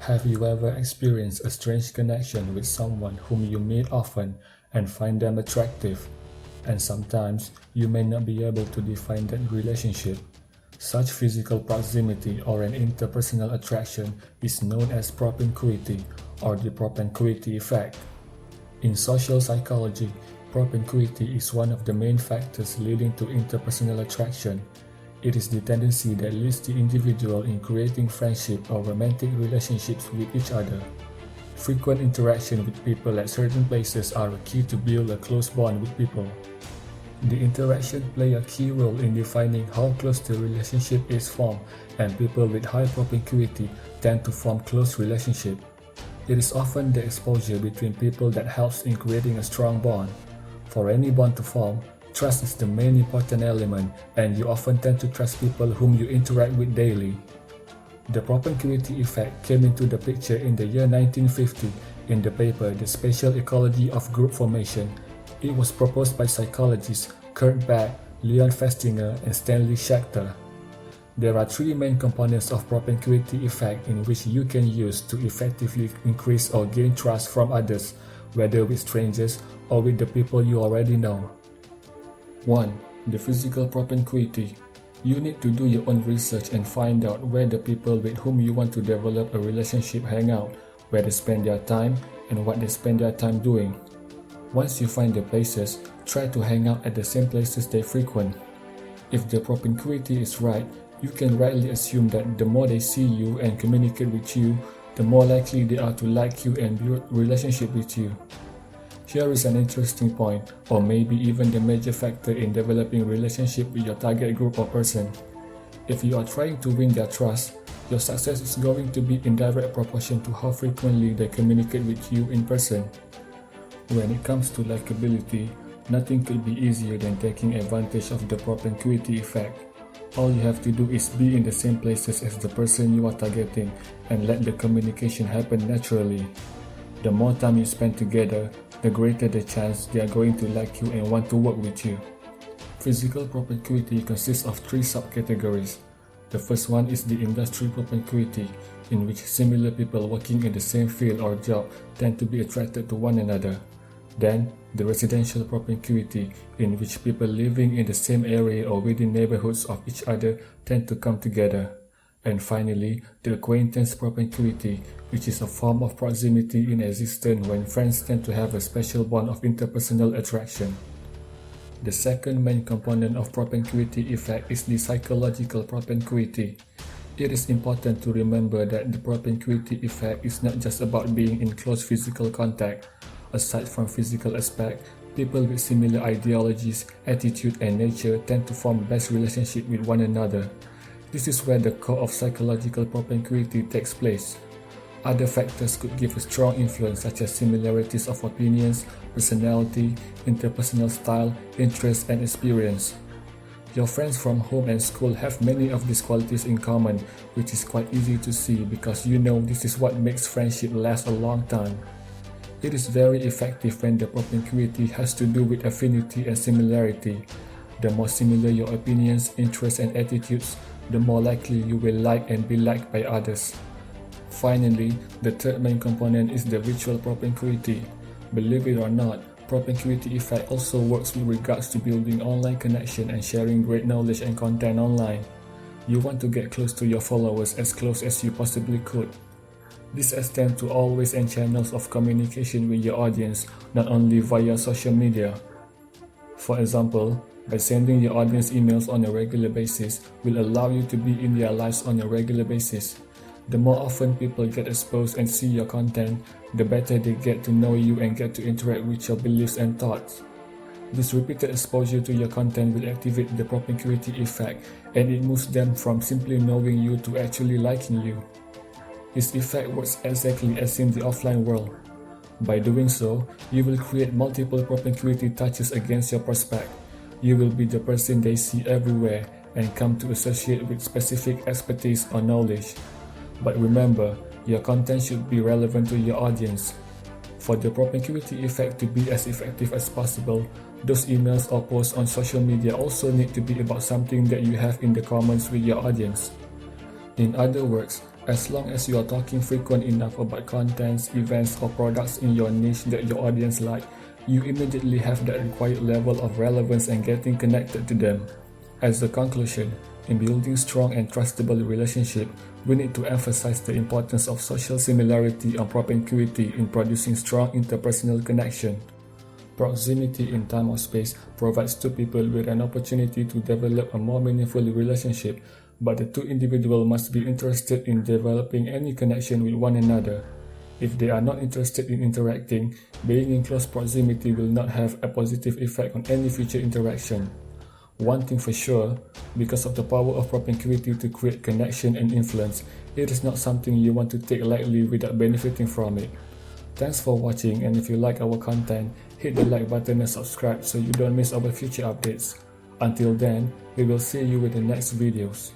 Have you ever experienced a strange connection with someone whom you meet often and find them attractive? And sometimes you may not be able to define that relationship. Such physical proximity or an interpersonal attraction is known as propinquity or the propinquity effect. In social psychology, propinquity is one of the main factors leading to interpersonal attraction. It is the tendency that leads the individual in creating friendship or romantic relationships with each other. Frequent interaction with people at certain places are a key to build a close bond with people. The interaction play a key role in defining how close the relationship is formed, and people with high propinquity tend to form close relationships. It is often the exposure between people that helps in creating a strong bond. For any bond to form, trust is the main important element, and you often tend to trust people whom you interact with daily. The propinquity effect came into the picture in the year 1950 in the paper The Spatial Ecology of Group Formation. It was proposed by psychologists Kurt Beck, Leon Festinger, and Stanley Schechter. There are three main components of propinquity effect in which you can use to effectively increase or gain trust from others, whether with strangers or with the people you already know. 1. The physical propinquity. You need to do your own research and find out where the people with whom you want to develop a relationship hang out, where they spend their time, and what they spend their time doing. Once you find the places, try to hang out at the same places they frequent. If the propinquity is right, you can rightly assume that the more they see you and communicate with you, the more likely they are to like you and build a relationship with you. Here is an interesting point, or maybe even the major factor in developing a relationship with your target group or person. If you are trying to win their trust, your success is going to be in direct proportion to how frequently they communicate with you in person. When it comes to likability, nothing could be easier than taking advantage of the propinquity effect. All you have to do is be in the same places as the person you are targeting and let the communication happen naturally. The more time you spend together, the greater the chance they are going to like you and want to work with you. Physical propinquity consists of three subcategories. The first one is the Industry Propinquity, in which similar people working in the same field or job tend to be attracted to one another. Then, the Residential Propinquity, in which people living in the same area or within neighborhoods of each other tend to come together. And finally, the Acquaintance Propinquity, which is a form of proximity in existence when friends tend to have a special bond of interpersonal attraction. The second main component of propinquity effect is the psychological propinquity. It is important to remember that the propinquity effect is not just about being in close physical contact. Aside from physical aspect, people with similar ideologies, attitude, and nature tend to form best relationship with one another. This is where the core of psychological propinquity takes place. Other factors could give a strong influence, such as similarities of opinions, personality, interpersonal style, interests, and experience. Your friends from home and school have many of these qualities in common, which is quite easy to see because you know this is what makes friendship last a long time. It is very effective when the propinquity has to do with affinity and similarity. The more similar your opinions, interests, and attitudes, the more likely you will like and be liked by others. Finally, the third main component is the virtual propinquity. Believe it or not, propinquity effect also works with regards to building online connection and sharing great knowledge and content online. You want to get close to your followers as close as you possibly could. This extends to all ways and channels of communication with your audience, not only via social media. For example, by sending your audience emails on a regular basis will allow you to be in their lives on a regular basis. The more often people get exposed and see your content, the better they get to know you and get to interact with your beliefs and thoughts. This repeated exposure to your content will activate the propinquity effect, and it moves them from simply knowing you to actually liking you. This effect works exactly as in the offline world. By doing so, you will create multiple propinquity touches against your prospect. You will be the person they see everywhere and come to associate with specific expertise or knowledge. But remember, your content should be relevant to your audience. For the propinquity effect to be as effective as possible, those emails or posts on social media also need to be about something that you have in the commons with your audience. In other words, As long as you are talking frequent enough about contents, events, or products in your niche that your audience like, you immediately have that required level of relevance and getting connected to them. As a conclusion, in building strong and trustable relationship, we need to emphasize the importance of social similarity and propinquity in producing strong interpersonal connection. Proximity in time or space provides two people with an opportunity to develop a more meaningful relationship, but the two individuals must be interested in developing any connection with one another. If they are not interested in interacting, being in close proximity will not have a positive effect on any future interaction. One thing for sure, because of the power of propinquity to create connection and influence, it is not something you want to take lightly without benefiting from it. Thanks for watching, and if you like our content, hit the like button and subscribe so you don't miss our future updates. Until then, we will see you with the next videos.